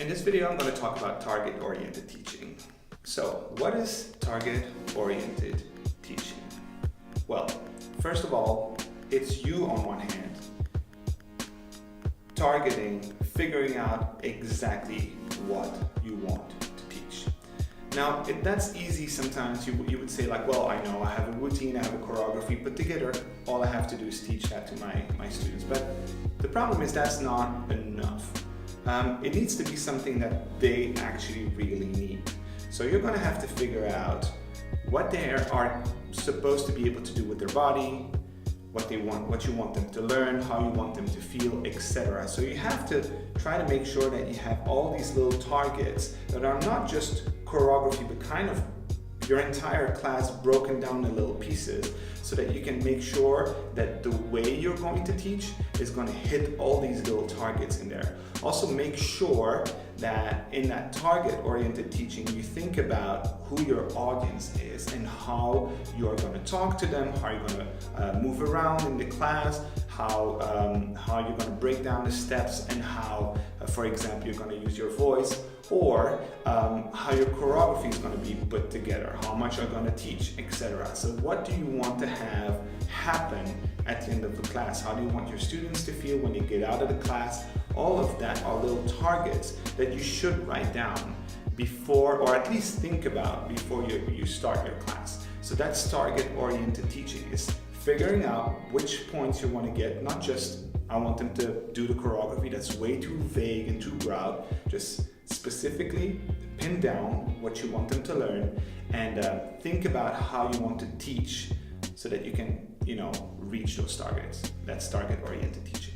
In this video, I'm going to talk about target-oriented teaching. So, what is target-oriented teaching? Well, first of all, it's you on one hand targeting, figuring out exactly what you want to teach. Now, that's easy sometimes. You would say like, well, I know I have a routine, I have a choreography put together. All I have to do is teach that to my students. But the problem is that's not enough. It needs to be something that they actually really need. So you're going to have to figure out what they are supposed to be able to do with their body, what they want, what you want them to learn, how you want them to feel, etc. So you have to try to make sure that you have all these little targets that are not just choreography, but kind of your entire class broken down in little pieces, so that you can make sure that the way you're going to teach is going to hit all these little targets in there. Also make sure that in that target-oriented teaching you think about who your audience is and how you're going to talk to them, how you're going to move around in the class, how you're going to break down the steps, and how, for example, you're going to use your voice, or how your choreography is going to be put together, how much you're going to teach, etc. So what do you want to have happen at the end of the class? How do you want your students to feel when you get out of the class? All of that are little targets that you should write down before, or at least think about before you start your class. So that's target-oriented teaching, is figuring out which points you want to get, not just I want them to do the choreography. That's way too vague and too broad. Just specifically pin down what you want them to learn, and think about how you want to teach so that you can, reach those targets. That's target-oriented teaching.